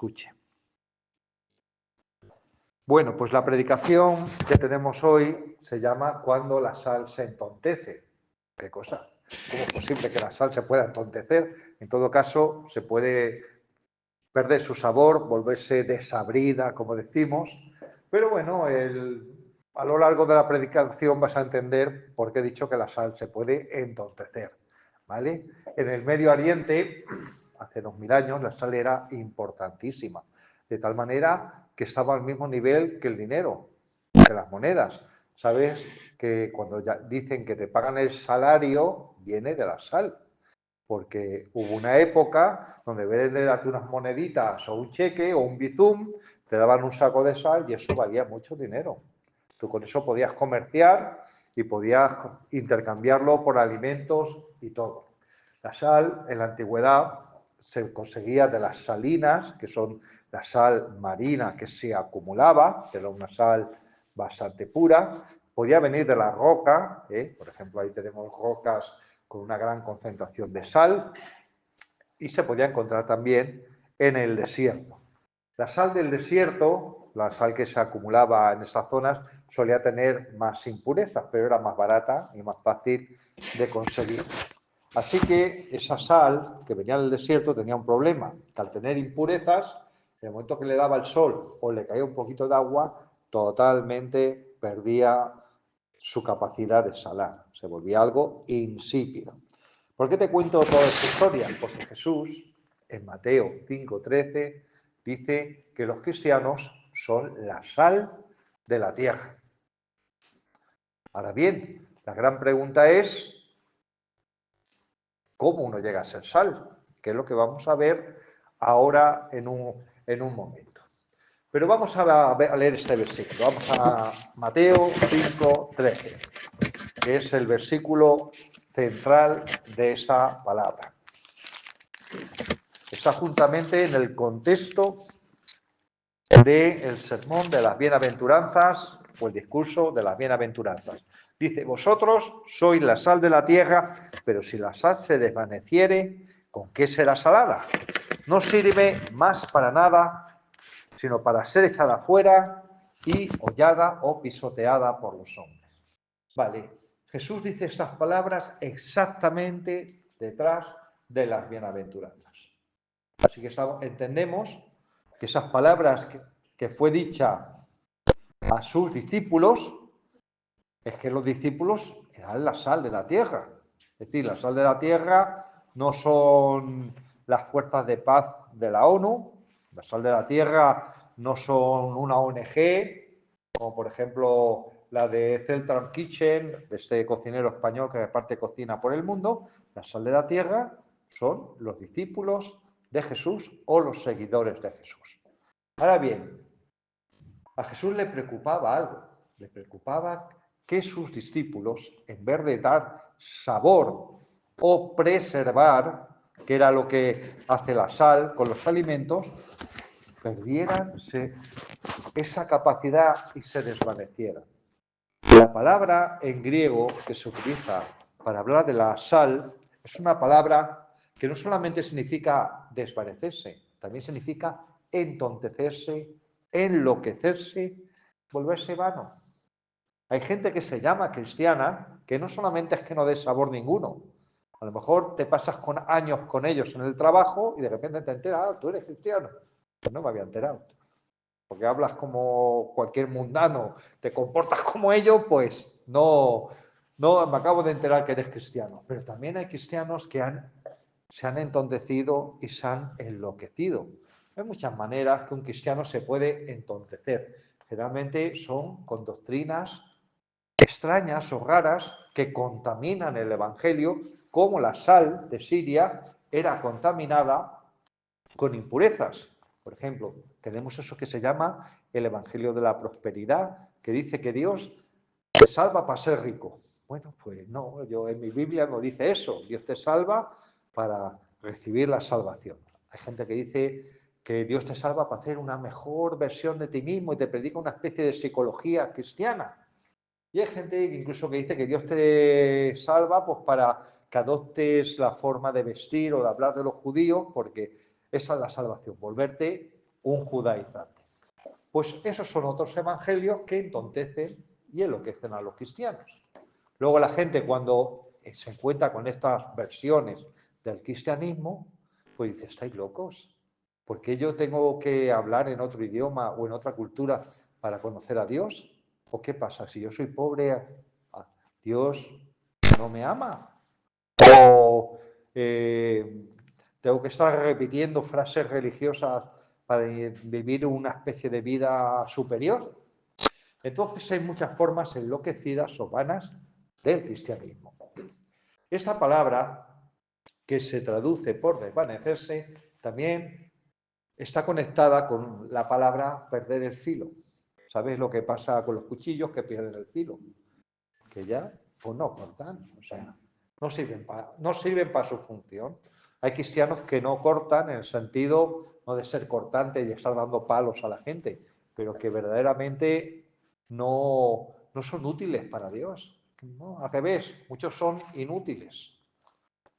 escuche. Bueno, pues la predicación que tenemos hoy se llama Cuando la sal se entontece. ¿Qué cosa? ¿Cómo es posible que la sal se pueda entontecer? En todo caso, se puede perder su sabor, volverse desabrida, como decimos. Pero bueno, a lo largo de la predicación vas a entender por qué he dicho que la sal se puede entontecer, ¿vale? En el Medio Oriente, hace 2000 años, la sal era importantísima, de tal manera que estaba al mismo nivel que el dinero, que las monedas. Sabes que cuando ya dicen que te pagan el salario, viene de la sal, porque hubo una época donde en vez de darte unas moneditas o un cheque o un bizum, te daban un saco de sal y eso valía mucho dinero. Tú con eso podías comerciar y podías intercambiarlo por alimentos y todo. La sal en la antigüedad se conseguía de las salinas, que son la sal marina que se acumulaba, que era una sal bastante pura. Podía venir de la roca, por ejemplo, ahí tenemos rocas con una gran concentración de sal, y se podía encontrar también en el desierto. La sal del desierto, la sal que se acumulaba en esas zonas, solía tener más impurezas, pero era más barata y más fácil de conseguir. Así que esa sal que venía del desierto tenía un problema, que al tener impurezas, en el momento que le daba el sol o le caía un poquito de agua, totalmente perdía su capacidad de salar, se volvía algo insípido. ¿Por qué te cuento toda esta historia? Porque Jesús, en Mateo 5:13, dice que los cristianos son la sal de la tierra. Ahora bien, la gran pregunta es, ¿cómo uno llega a ser sal? Que es lo que vamos a ver ahora en un momento. Pero vamos a leer este versículo. Vamos a Mateo 5:13, que es el versículo central de esta palabra. Está juntamente en el contexto del sermón de las bienaventuranzas o el discurso de las bienaventuranzas. Dice, vosotros sois la sal de la tierra, pero si la sal se desvaneciere, ¿con qué será salada? No sirve más para nada, sino para ser echada fuera y hollada o pisoteada por los hombres. Vale, Jesús dice estas palabras exactamente detrás de las bienaventuranzas. Así que entendemos que esas palabras que fue dicha a sus discípulos, es que los discípulos eran la sal de la tierra. Es decir, la sal de la tierra no son las fuerzas de paz de la ONU, la sal de la tierra no son una ONG, como por ejemplo la de Central Kitchen, este cocinero español que reparte cocina por el mundo. La sal de la tierra son los discípulos de Jesús o los seguidores de Jesús. Ahora bien, a Jesús le preocupaba algo, le preocupaba que sus discípulos, en vez de dar sabor o preservar, que era lo que hace la sal con los alimentos, perdieran esa capacidad y se desvanecieran. La palabra en griego que se utiliza para hablar de la sal es una palabra que no solamente significa desvanecerse, también significa entontecerse, enloquecerse, volverse vano. Hay gente que se llama cristiana que no solamente es que no dé sabor ninguno. A lo mejor te pasas años con ellos en el trabajo y de repente te enteras, tú eres cristiano. Pues no me había enterado. Porque hablas como cualquier mundano, te comportas como ellos, pues no me acabo de enterar que eres cristiano. Pero también hay cristianos que se han entontecido y se han enloquecido. Hay muchas maneras que un cristiano se puede entontecer. Generalmente son con doctrinas extrañas o raras que contaminan el Evangelio, como la sal de Siria era contaminada con impurezas. Por ejemplo, tenemos eso que se llama el Evangelio de la Prosperidad, que dice que Dios te salva para ser rico. Bueno, pues no, yo en mi Biblia no dice eso. Dios te salva para recibir la salvación. Hay gente que dice que Dios te salva para hacer una mejor versión de ti mismo y te predica una especie de psicología cristiana. Y hay gente incluso que dice que Dios te salva pues para que adoptes la forma de vestir o de hablar de los judíos, porque esa es la salvación, volverte un judaizante. Pues esos son otros evangelios que entontecen y enloquecen a los cristianos. Luego la gente, cuando se encuentra con estas versiones del cristianismo, pues dice, ¿estáis locos? ¿Por qué yo tengo que hablar en otro idioma o en otra cultura para conocer a Dios? ¿O qué pasa? Si yo soy pobre, ¿Dios no me ama? ¿O tengo que estar repitiendo frases religiosas para vivir una especie de vida superior? Entonces hay muchas formas enloquecidas o vanas del cristianismo. Esta palabra, que se traduce por desvanecerse, también está conectada con la palabra perder el filo. ¿Sabéis lo que pasa con los cuchillos que pierden el filo? Que ya, pues no cortan, o sea, no sirven para su función. Hay cristianos que no cortan en el sentido no de ser cortantes y de estar dando palos a la gente, pero que verdaderamente no son útiles para Dios. No, al revés, muchos son inútiles.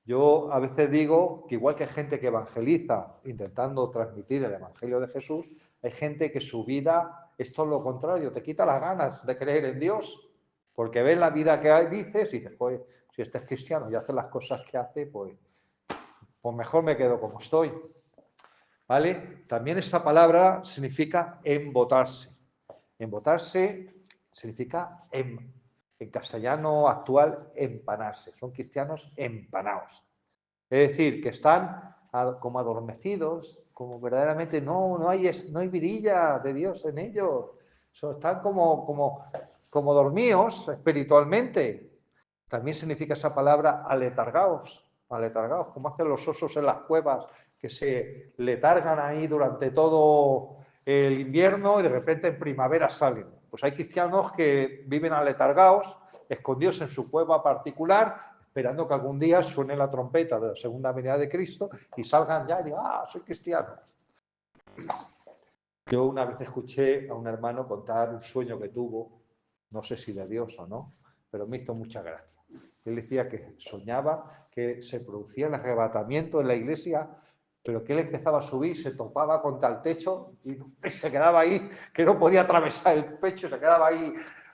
Yo a veces digo que igual que hay gente que evangeliza intentando transmitir el Evangelio de Jesús, hay gente que su vida es todo lo contrario, te quita las ganas de creer en Dios, porque ves la vida que hay, dices, y dices, pues si este es cristiano y hace las cosas que hace, pues mejor me quedo como estoy. ¿Vale? También esta palabra significa embotarse. Embotarse significa, en castellano actual, empanarse. Son cristianos empanados. Es decir, que están como adormecidos, como verdaderamente no hay vidilla de Dios en ellos. Están como dormidos espiritualmente. También significa esa palabra aletargaos, como hacen los osos en las cuevas, que se letargan ahí durante todo el invierno y de repente en primavera salen. Pues hay cristianos que viven aletargaos, escondidos en su cueva particular, esperando que algún día suene la trompeta de la segunda venida de Cristo y salgan ya y digan, soy cristiano. Yo una vez escuché a un hermano contar un sueño que tuvo, no sé si de Dios o no, pero me hizo mucha gracia. Él decía que soñaba que se producía el arrebatamiento en la iglesia, pero que él empezaba a subir, se topaba contra el techo y se quedaba ahí, que no podía atravesar el pecho, se quedaba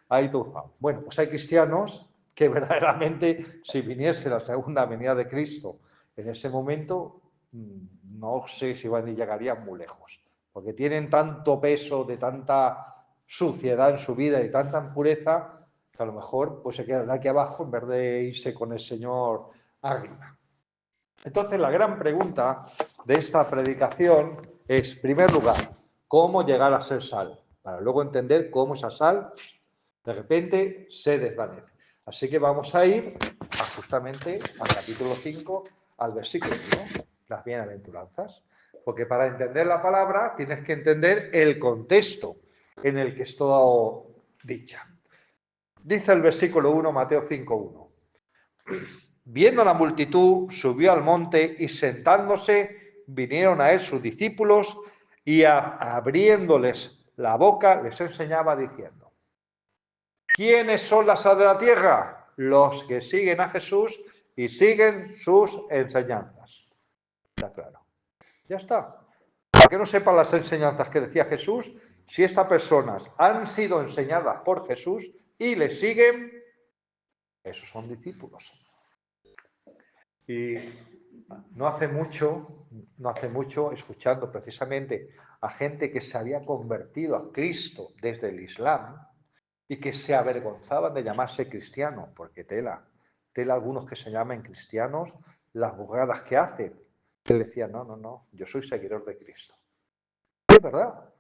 ahí tumbado. Bueno, pues hay cristianos que verdaderamente, si viniese la segunda venida de Cristo en ese momento, no sé si llegarían muy lejos, porque tienen tanto peso de tanta suciedad en su vida y tanta impureza, que a lo mejor pues se quedan aquí abajo en vez de irse con el Señor arriba. Entonces, la gran pregunta de esta predicación es, en primer lugar, ¿cómo llegar a ser sal? Para luego entender cómo esa sal de repente se desvanece. Así que vamos a ir justamente al capítulo 5, al versículo 1, las bienaventuranzas. Porque para entender la palabra tienes que entender el contexto en el que es todo dicha. Dice el versículo 1, Mateo 5:1. Viendo la multitud, subió al monte y sentándose, vinieron a él sus discípulos y abriéndoles la boca, les enseñaba diciendo: ¿quiénes son la sal de la tierra? Los que siguen a Jesús y siguen sus enseñanzas. Está claro. Ya está. Para que no sepan las enseñanzas que decía Jesús, si estas personas han sido enseñadas por Jesús y le siguen, esos son discípulos. Y no hace mucho, escuchando precisamente a gente que se había convertido a Cristo desde el Islam y que se avergonzaban de llamarse cristianos, porque tela algunos que se llaman cristianos, las burradas que hacen. Él decía, no, yo soy seguidor de Cristo. Es verdad.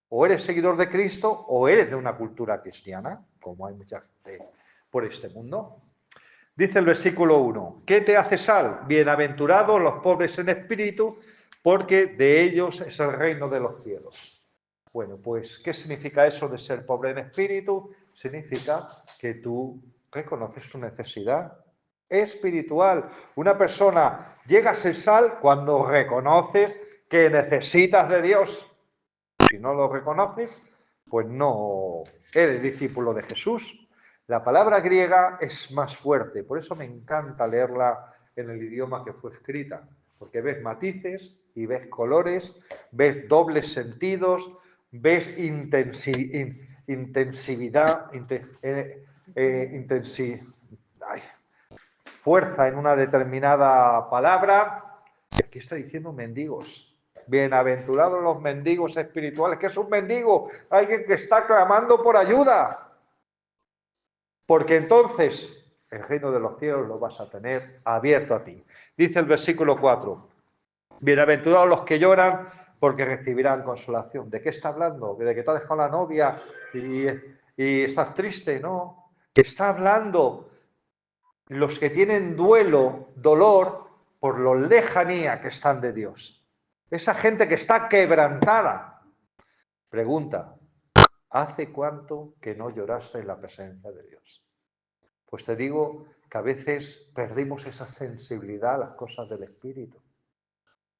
O eres seguidor de Cristo o eres de una cultura cristiana, como hay mucha gente por este mundo. Dice el versículo 1, ¿qué te hace sal? Bienaventurados los pobres en espíritu, porque de ellos es el reino de los cielos. Bueno, pues, ¿qué significa eso de ser pobre en espíritu? Significa que tú reconoces tu necesidad espiritual. Una persona llega a ser sal cuando reconoces que necesitas de Dios. Si no lo reconoces, pues no eres discípulo de Jesús. La palabra griega es más fuerte, por eso me encanta leerla en el idioma que fue escrita, porque ves matices y ves colores, ves dobles sentidos, ves intensividad, fuerza en una determinada palabra. Y aquí está diciendo mendigos. Bienaventurados los mendigos espirituales. ¿Qué es un mendigo? Alguien que está clamando por ayuda. Porque entonces el reino de los cielos lo vas a tener abierto a ti. Dice el versículo 4. Bienaventurados los que lloran, porque recibirán consolación. ¿De qué está hablando? ¿De que te ha dejado la novia y estás triste? No. Está hablando los que tienen duelo, dolor, por lo lejanía que están de Dios. Esa gente que está quebrantada. Pregunta, ¿hace cuánto que no lloraste en la presencia de Dios? Pues te digo que a veces perdimos esa sensibilidad a las cosas del Espíritu.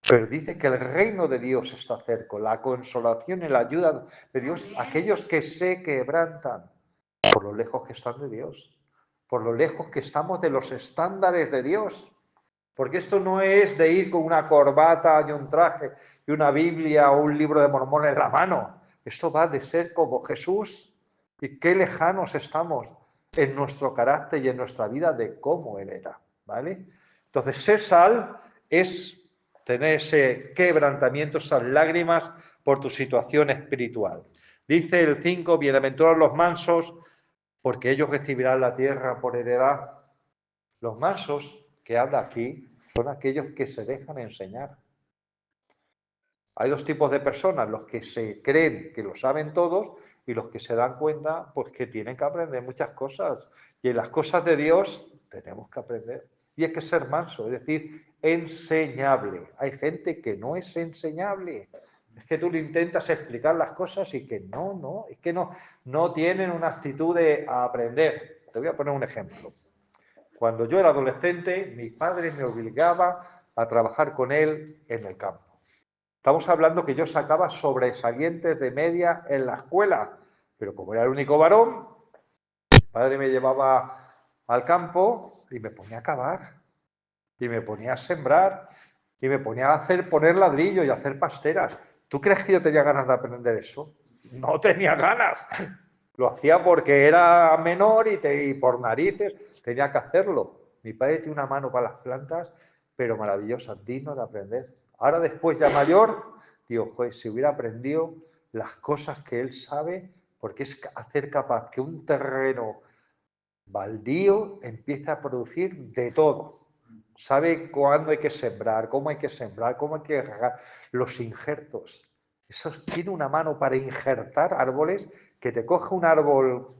Pero dice que el reino de Dios está cerca, la consolación y la ayuda de Dios, aquellos que se quebrantan por lo lejos que están de Dios, por lo lejos que estamos de los estándares de Dios. Porque esto no es de ir con una corbata y un traje y una Biblia o un libro de Mormón en la mano. Esto va de ser como Jesús. Y qué lejanos estamos en nuestro carácter y en nuestra vida de cómo Él era, ¿vale? Entonces, ser sal es tener ese quebrantamiento, esas lágrimas por tu situación espiritual. Dice el 5, bienaventurados los mansos, porque ellos recibirán la tierra por heredad. Los mansos que habla aquí son aquellos que se dejan enseñar. Hay dos tipos de personas, los que se creen que lo saben todos y los que se dan cuenta pues que tienen que aprender muchas cosas. Y en las cosas de Dios tenemos que aprender. Y hay que ser manso, es decir, enseñable. Hay gente que no es enseñable. Es que tú le intentas explicar las cosas y que no, es que no tienen una actitud de aprender. Te voy a poner un ejemplo. Cuando yo era adolescente, mi padre me obligaba a trabajar con él en el campo. Estamos hablando que yo sacaba sobresalientes de media en la escuela, pero como era el único varón, mi padre me llevaba al campo y me ponía a cavar, y me ponía a sembrar, y me ponía a poner ladrillo y a hacer pasteras. ¿Tú crees que yo tenía ganas de aprender eso? No tenía ganas. Lo hacía porque era menor y por narices tenía que hacerlo. Mi padre tiene una mano para las plantas, pero maravillosa, digno de aprender. Ahora después ya mayor, digo, pues si hubiera aprendido las cosas que él sabe, porque es hacer capaz que un terreno baldío empiece a producir de todo. Sabe cuándo hay que sembrar, cómo hay que sembrar, cómo hay que regar, los injertos. Eso tiene una mano para injertar árboles, que te coge un árbol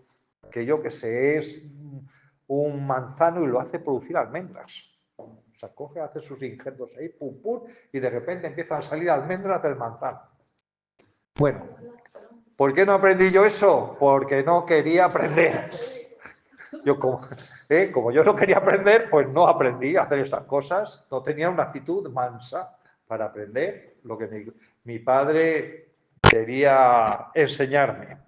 que yo que sé es un manzano y lo hace producir almendras. O sea, coge, hace sus injertos ahí, pum, pum, y de repente empiezan a salir almendras del manzano. Bueno, ¿por qué no aprendí yo eso? Porque no quería aprender. Yo como yo no quería aprender, pues no aprendí a hacer estas cosas. No tenía una actitud mansa para aprender lo que mi padre quería enseñarme.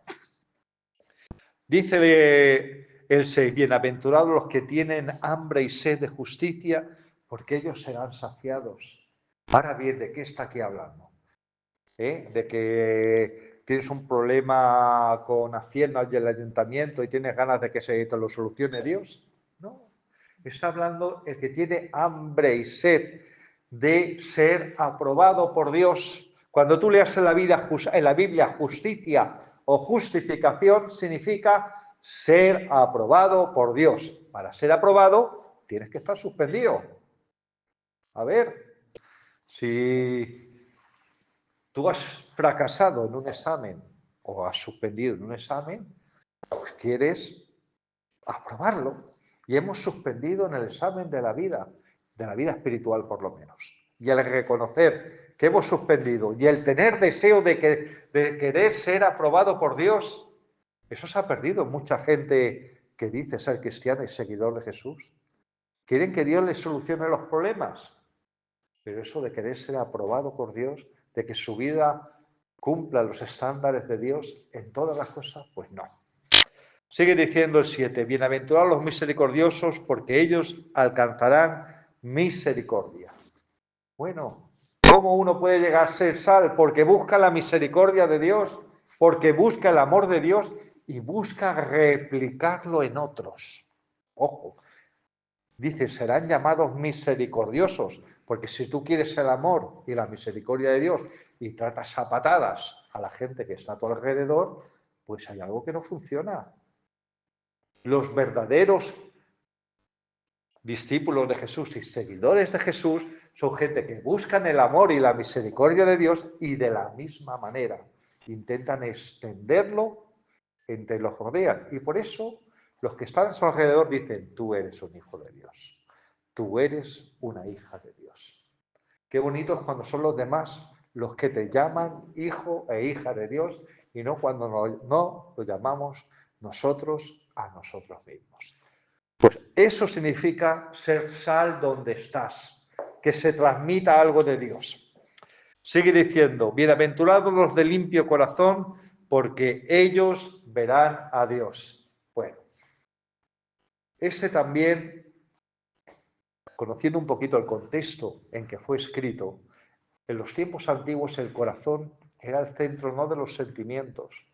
Dice el 6, bienaventurados los que tienen hambre y sed de justicia, porque ellos serán saciados. Ahora bien, ¿de qué está aquí hablando? De que tienes un problema con Hacienda y el ayuntamiento y tienes ganas de que se te lo solucione Dios. No, está hablando el que tiene hambre y sed de ser aprobado por Dios. Cuando tú leas en la Biblia justicia o justificación, significa ser aprobado por Dios. Para ser aprobado, tienes que estar suspendido. A ver, si tú has fracasado en un examen o has suspendido en un examen, pues quieres aprobarlo. Y hemos suspendido en el examen de la vida espiritual por lo menos. Y el reconocer que hemos suspendido y el tener deseo de querer ser aprobado por Dios, eso se ha perdido. Mucha gente que dice ser cristiana y seguidor de Jesús, quieren que Dios les solucione los problemas, pero eso de querer ser aprobado por Dios, de que su vida cumpla los estándares de Dios en todas las cosas, pues no. Sigue diciendo el 7, bienaventurados los misericordiosos, porque ellos alcanzarán misericordia. Bueno, ¿cómo uno puede llegar a ser sal? Porque busca la misericordia de Dios, porque busca el amor de Dios y busca replicarlo en otros. Ojo, dice, serán llamados misericordiosos, porque si tú quieres el amor y la misericordia de Dios y tratas a patadas a la gente que está a tu alrededor, pues hay algo que no funciona. Los verdaderos discípulos de Jesús y seguidores de Jesús son gente que buscan el amor y la misericordia de Dios y de la misma manera intentan extenderlo entre los que rodean. Y por eso los que están a su alrededor dicen, tú eres un hijo de Dios, tú eres una hija de Dios. Qué bonito es cuando son los demás los que te llaman hijo e hija de Dios y no cuando no lo llamamos nosotros a nosotros mismos. Pues eso significa ser sal donde estás, que se transmita algo de Dios. Sigue diciendo, bienaventurados los de limpio corazón, porque ellos verán a Dios. Bueno, ese también, conociendo un poquito el contexto en que fue escrito, en los tiempos antiguos el corazón era el centro no de los sentimientos,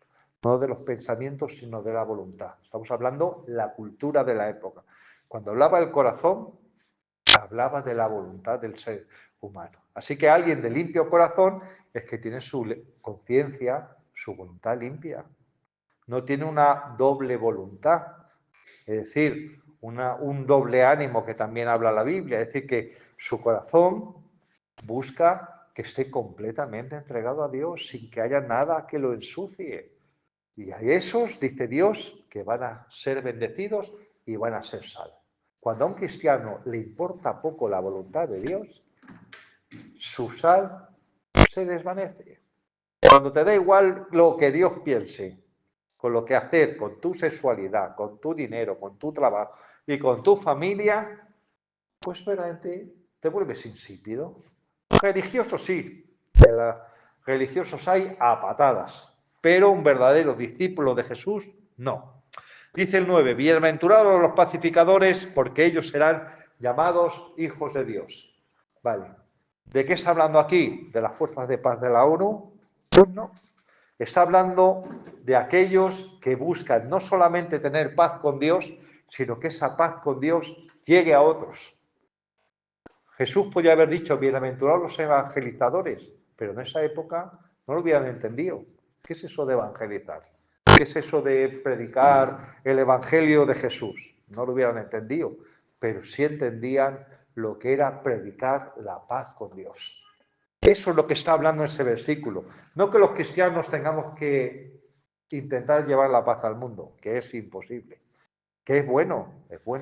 no de los pensamientos, sino de la voluntad. Estamos hablando de la cultura de la época. Cuando hablaba el corazón, hablaba de la voluntad del ser humano. Así que alguien de limpio corazón es que tiene su conciencia, su voluntad limpia. No tiene una doble voluntad, es decir, un doble ánimo que también habla la Biblia. Es decir, que su corazón busca que esté completamente entregado a Dios sin que haya nada que lo ensucie. Y a esos, dice Dios, que van a ser bendecidos y van a ser salvos. Cuando a un cristiano le importa poco la voluntad de Dios, su sal se desvanece. Cuando te da igual lo que Dios piense, con lo que hacer, con tu sexualidad, con tu dinero, con tu trabajo y con tu familia, pues verdaderamente te vuelves insípido. Religiosos sí, religiosos hay a patadas, pero un verdadero discípulo de Jesús no. Dice el 9, bienaventurados los pacificadores, porque ellos serán llamados hijos de Dios. Vale. ¿De qué está hablando aquí? ¿De las fuerzas de paz de la ONU? Pues no. Está hablando de aquellos que buscan no solamente tener paz con Dios, sino que esa paz con Dios llegue a otros. Jesús podía haber dicho, bienaventurados los evangelizadores, pero en esa época no lo hubieran entendido. ¿Qué es eso de evangelizar? ¿Qué es eso de predicar el evangelio de Jesús? No lo hubieran entendido, pero sí entendían lo que era predicar la paz con Dios. Eso es lo que está hablando ese versículo. No que los cristianos tengamos que intentar llevar la paz al mundo, que es imposible. Que es bueno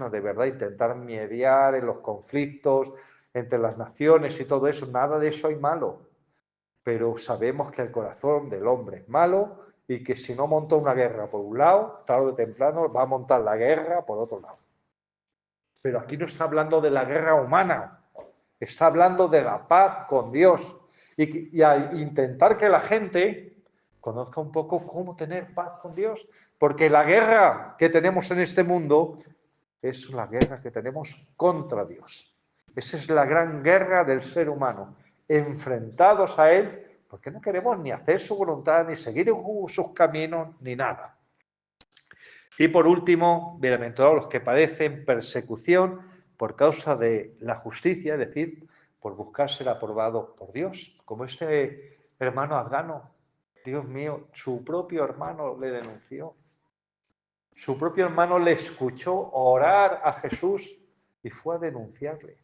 de verdad intentar mediar en los conflictos entre las naciones y todo eso, nada de eso hay malo, pero sabemos que el corazón del hombre es malo y que si no monta una guerra por un lado, tarde o temprano va a montar la guerra por otro lado. Pero aquí no está hablando de la guerra humana, está hablando de la paz con Dios y a intentar que la gente conozca un poco cómo tener paz con Dios, porque la guerra que tenemos en este mundo es la guerra que tenemos contra Dios. Esa es la gran guerra del ser humano, enfrentados a Él, porque no queremos ni hacer su voluntad, ni seguir sus caminos, ni nada. Y por último, bienaventurados los que padecen persecución por causa de la justicia, es decir, por buscar ser aprobado por Dios, como este hermano afgano. Dios mío, su propio hermano le denunció. Su propio hermano le escuchó orar a Jesús y fue a denunciarle.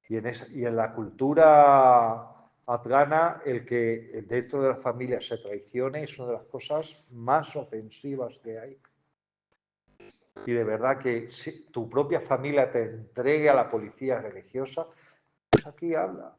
Y en la cultura afgana, el que dentro de la familia se traicione es una de las cosas más ofensivas que hay. Y de verdad que si tu propia familia te entregue a la policía religiosa, pues aquí habla.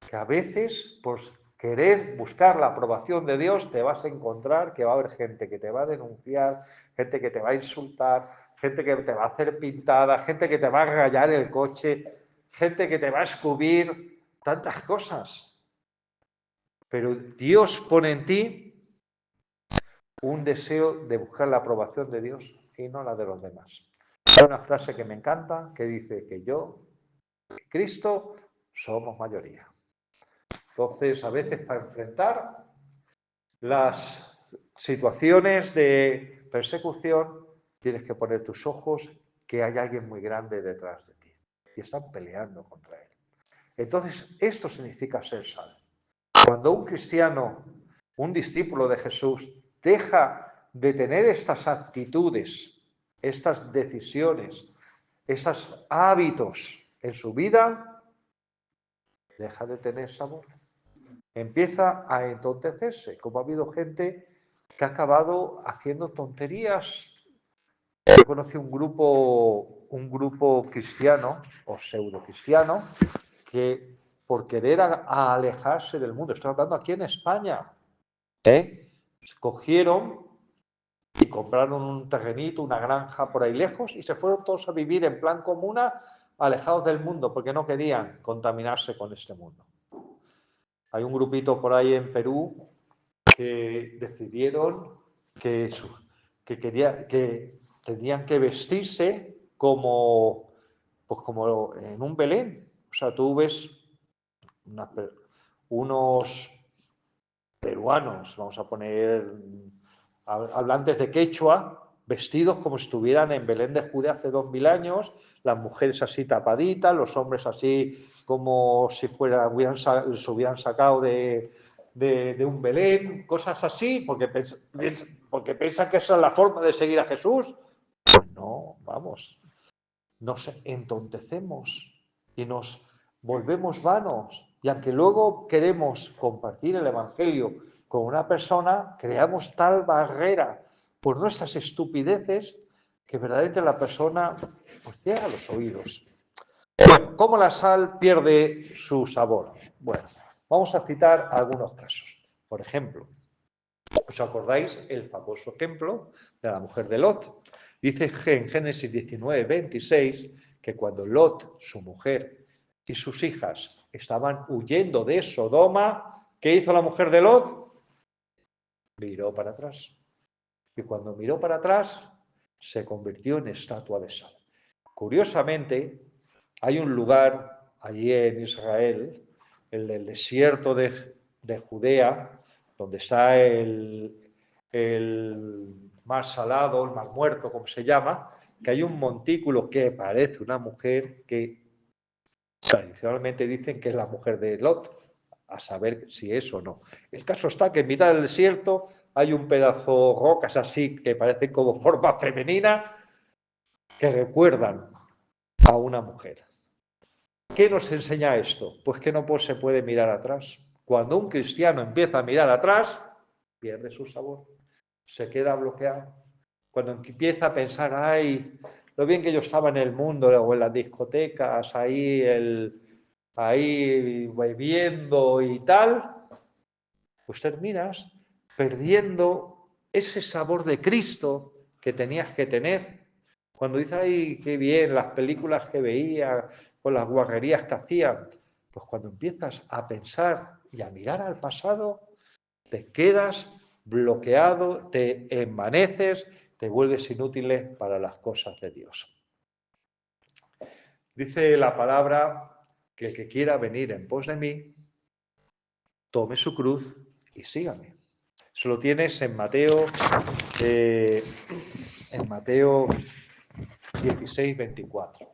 Que a veces, pues querer buscar la aprobación de Dios, te vas a encontrar que va a haber gente que te va a denunciar, gente que te va a insultar, gente que te va a hacer pintada, gente que te va a rayar el coche, gente que te va a escupir, tantas cosas. Pero Dios pone en ti un deseo de buscar la aprobación de Dios y no la de los demás. Hay una frase que me encanta que dice que yo, Cristo, somos mayoría. Entonces, a veces para enfrentar las situaciones de persecución, tienes que poner tus ojos que hay alguien muy grande detrás de ti y están peleando contra él. Entonces, esto significa ser sal. Cuando un cristiano, un discípulo de Jesús, deja de tener estas actitudes, estas decisiones, esos hábitos en su vida, deja de tener sabor. Empieza a entontecerse, como ha habido gente que ha acabado haciendo tonterías. Yo conocí un grupo cristiano o pseudo cristiano que por querer alejarse del mundo, estoy hablando aquí en España, cogieron y compraron un terrenito, una granja por ahí lejos y se fueron todos a vivir en plan comuna, alejados del mundo, porque no querían contaminarse con este mundo. Hay un grupito por ahí en Perú que decidieron que tenían que vestirse como en un Belén. O sea, tú ves unos peruanos, vamos a poner, hablantes de quechua, vestidos como si estuvieran en Belén de Judea hace 2000 años, las mujeres así tapaditas, los hombres así como si se hubieran sacado de un Belén, cosas así, porque piensan que esa es la forma de seguir a Jesús. Pues no, vamos, nos entontecemos y nos volvemos vanos. Y aunque luego queremos compartir el Evangelio con una persona, creamos tal barrera por nuestras estupideces que verdaderamente la persona pues cierra los oídos. Bueno, ¿cómo la sal pierde su sabor? Bueno, vamos a citar algunos casos. Por ejemplo, ¿os acordáis el famoso ejemplo de la mujer de Lot? Dice en Génesis 19, 26 que cuando Lot, su mujer y sus hijas estaban huyendo de Sodoma, ¿qué hizo la mujer de Lot? Miró para atrás. Y cuando miró para atrás, se convirtió en estatua de sal. Curiosamente, hay un lugar allí en Israel, en el desierto de Judea, donde está el mar salado, el mar muerto, como se llama, que hay un montículo que parece una mujer que tradicionalmente dicen que es la mujer de Lot, a saber si es o no. El caso está que en mitad del desierto hay un pedazo de rocas así que parecen como forma femenina que recuerdan a una mujer. ¿Qué nos enseña esto? Pues que no se puede mirar atrás. Cuando un cristiano empieza a mirar atrás, pierde su sabor, se queda bloqueado. Cuando empieza a pensar, ay, lo bien que yo estaba en el mundo o en las discotecas, ahí bebiendo y tal, pues terminas perdiendo ese sabor de Cristo que tenías que tener. Cuando dices, ay, qué bien, las películas que veía, con las guarrerías que hacían, pues cuando empiezas a pensar y a mirar al pasado, te quedas bloqueado, te envaneces, te vuelves inútil para las cosas de Dios. Dice la palabra que el que quiera venir en pos de mí, tome su cruz y sígame. Eso lo tienes en Mateo 16, 24.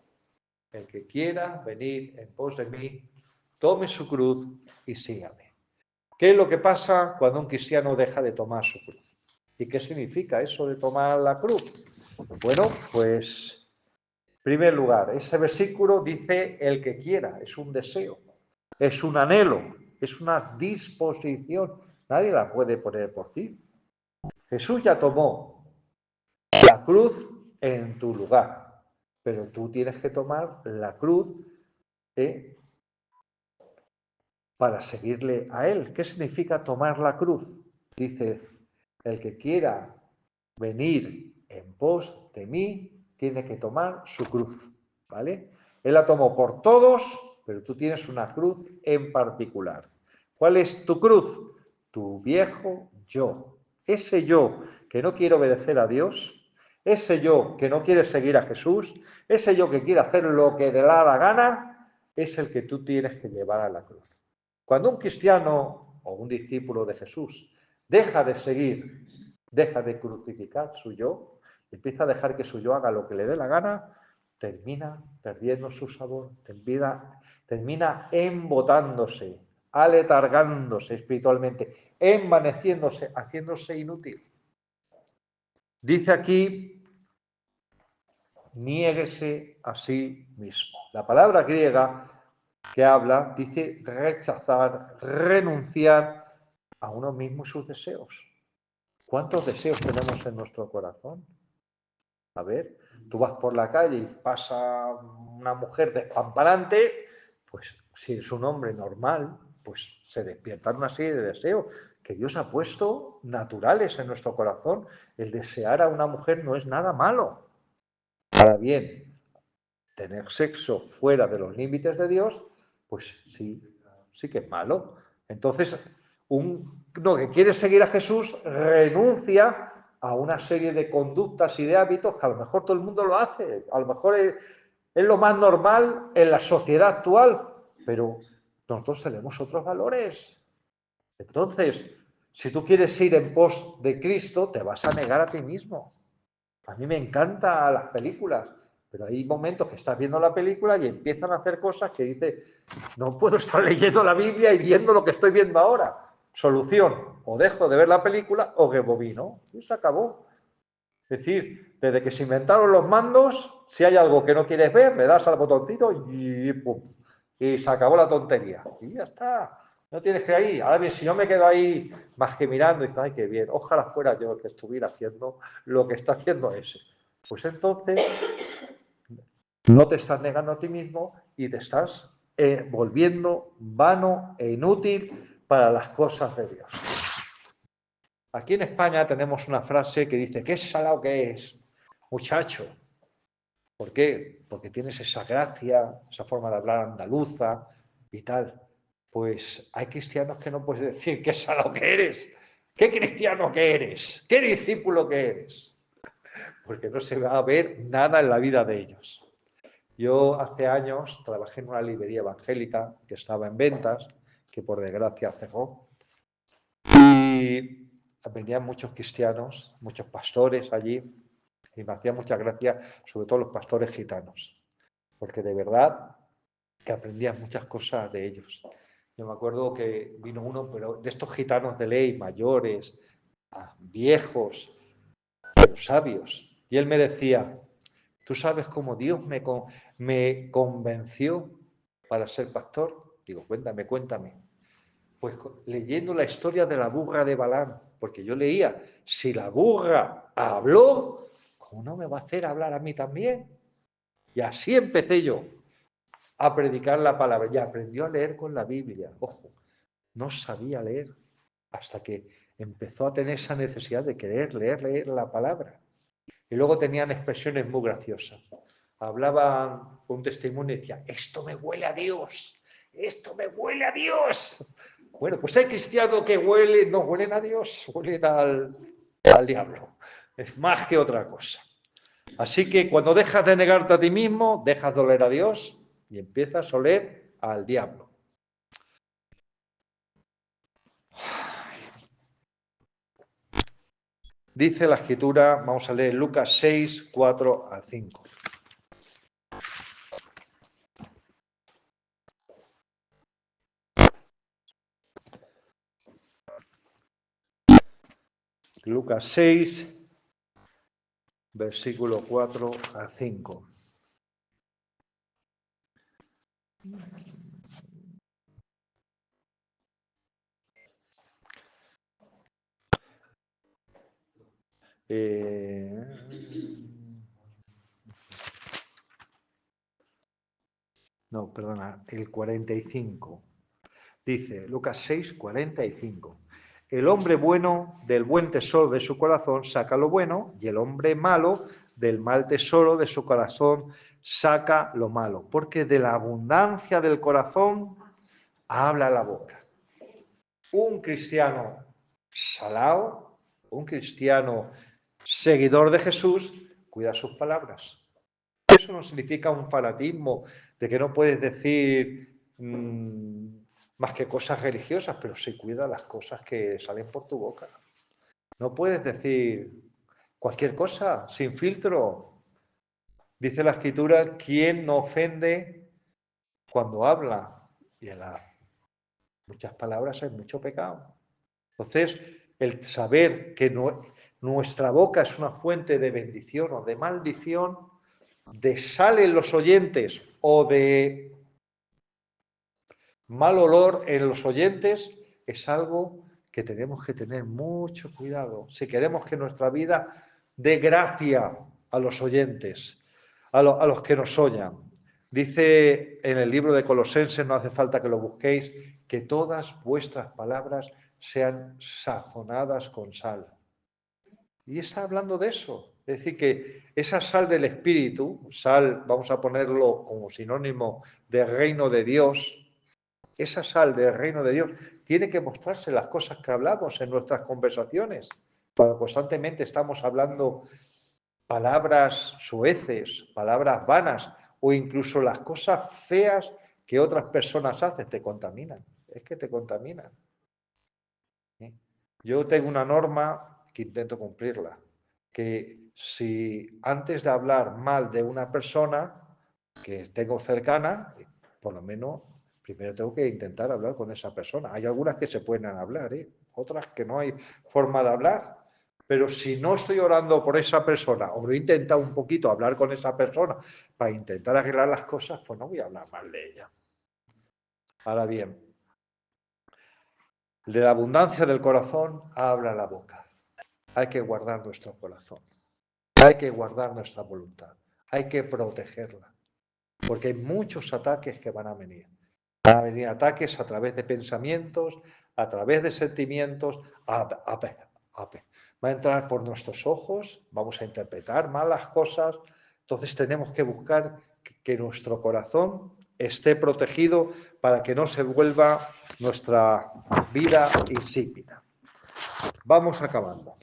El que quiera venir en pos de mí, tome su cruz y sígame. ¿Qué es lo que pasa cuando un cristiano deja de tomar su cruz? ¿Y qué significa eso de tomar la cruz? Bueno, pues, en primer lugar, ese versículo dice el que quiera, es un deseo, es un anhelo, es una disposición. Nadie la puede poner por ti. Jesús ya tomó la cruz en tu lugar, pero tú tienes que tomar la cruz para seguirle a Él. ¿Qué significa tomar la cruz? Dice, el que quiera venir en pos de mí, tiene que tomar su cruz, ¿vale? Él la tomó por todos, pero tú tienes una cruz en particular. ¿Cuál es tu cruz? Tu viejo yo. Ese yo que no quiere obedecer a Dios, ese yo que no quiere seguir a Jesús, ese yo que quiere hacer lo que le da la gana, es el que tú tienes que llevar a la cruz. Cuando un cristiano o un discípulo de Jesús deja de seguir, deja de crucificar su yo, empieza a dejar que su yo haga lo que le dé la gana, termina perdiendo su sabor, termina embotándose, aletargándose espiritualmente, envaneciéndose, haciéndose inútil. Dice aquí, niéguese a sí mismo. La palabra griega que habla dice rechazar, renunciar a uno mismo y sus deseos. ¿Cuántos deseos tenemos en nuestro corazón? A ver, tú vas por la calle y pasa una mujer despampanante, pues si es un hombre normal, pues se despiertan una serie de deseos que Dios ha puesto naturales en nuestro corazón. El desear a una mujer no es nada malo. Ahora bien, tener sexo fuera de los límites de Dios, pues sí, sí que es malo. Entonces, uno que quiere seguir a Jesús renuncia a una serie de conductas y de hábitos que a lo mejor todo el mundo lo hace, a lo mejor es lo más normal en la sociedad actual, pero nosotros tenemos otros valores. Entonces, si tú quieres ir en pos de Cristo, te vas a negar a ti mismo. A mí me encantan las películas, pero hay momentos que estás viendo la película y empiezan a hacer cosas que dices, no puedo estar leyendo la Biblia y viendo lo que estoy viendo ahora. Solución, o dejo de ver la película o rebobino. Y se acabó. Es decir, desde que se inventaron los mandos, si hay algo que no quieres ver, le das al botoncito y ¡pum! Y se acabó la tontería. Y ya está. No tienes que ir. Ahora bien, si yo me quedo ahí más que mirando y digo, ay, qué bien, ojalá fuera yo el que estuviera haciendo lo que está haciendo ese. Pues entonces no te estás negando a ti mismo y te estás volviendo vano e inútil para las cosas de Dios. Aquí en España tenemos una frase que dice, ¿qué salado que es, muchacho? ¿Por qué? Porque tienes esa gracia, esa forma de hablar andaluza y tal. Pues hay cristianos que no puedes decir qué salado que eres, qué cristiano que eres, qué discípulo que eres, porque no se va a ver nada en la vida de ellos. Yo hace años trabajé en una librería evangélica que estaba en ventas, que por desgracia cerró, y venían muchos cristianos, muchos pastores allí, y me hacía mucha gracia, sobre todo los pastores gitanos, porque de verdad que aprendías muchas cosas de ellos. Yo me acuerdo que vino uno, pero de estos gitanos de ley, mayores, viejos, pero sabios, y él me decía, ¿tú sabes cómo Dios me convenció para ser pastor? Digo, cuéntame, cuéntame. Pues leyendo la historia de la burra de Balaam, porque yo leía, si la burra habló, ¿cómo no me va a hacer hablar a mí también? Y así empecé yo a predicar la palabra y aprendió a leer con la Biblia. Ojo, no sabía leer hasta que empezó a tener esa necesidad de querer leer la palabra. Y luego tenían expresiones muy graciosas. Hablaban un testimonio y decía, esto me huele a Dios, esto me huele a Dios. Bueno, pues hay cristianos que no huelen a Dios, huelen al diablo. Es más que otra cosa. Así que cuando dejas de negarte a ti mismo, dejas de oler a Dios y empiezas a oler al diablo. Dice la Escritura, vamos a leer Lucas 6, 4 al 5. Lucas 6, versículo 4 al 5. No, perdona, el 45. Dice Lucas 6, 45. El hombre bueno del buen tesoro de su corazón saca lo bueno y el hombre malo del mal tesoro de su corazón saca lo malo. Porque de la abundancia del corazón habla la boca. Un cristiano salao, un cristiano seguidor de Jesús, cuida sus palabras. Eso no significa un fanatismo de que no puedes decir más que cosas religiosas, pero sí cuida las cosas que salen por tu boca. No puedes decir cualquier cosa sin filtro. Dice la Escritura, ¿quién no ofende cuando habla? Y en las muchas palabras hay mucho pecado. Entonces, el saber que nuestra boca es una fuente de bendición o de maldición, de sal en los oyentes o de mal olor en los oyentes, es algo que tenemos que tener mucho cuidado. Si queremos que nuestra vida dé gracia a los oyentes, a los que nos oyen. Dice en el libro de Colosenses, no hace falta que lo busquéis, que todas vuestras palabras sean sazonadas con sal. Y está hablando de eso. Es decir, que esa sal del Espíritu, sal, vamos a ponerlo como sinónimo de reino de Dios, esa sal del reino de Dios tiene que mostrarse en las cosas que hablamos en nuestras conversaciones. Cuando constantemente estamos hablando palabras soeces, palabras vanas o incluso las cosas feas que otras personas hacen, te contaminan. Es que te contaminan. Yo tengo una norma que intento cumplirla, que si antes de hablar mal de una persona que tengo cercana, por lo menos primero tengo que intentar hablar con esa persona. Hay algunas que se pueden hablar, otras que no hay forma de hablar. Pero si no estoy orando por esa persona o no he intentado un poquito hablar con esa persona para intentar arreglar las cosas, pues no voy a hablar mal de ella. Ahora bien, de la abundancia del corazón habla la boca. Hay que guardar nuestro corazón. Hay que guardar nuestra voluntad. Hay que protegerla. Porque hay muchos ataques que van a venir. Van a venir ataques a través de pensamientos, a través de sentimientos. Va a entrar por nuestros ojos. Vamos a interpretar mal las cosas. Entonces tenemos que buscar que nuestro corazón esté protegido para que no se vuelva nuestra vida insípida. Vamos acabando.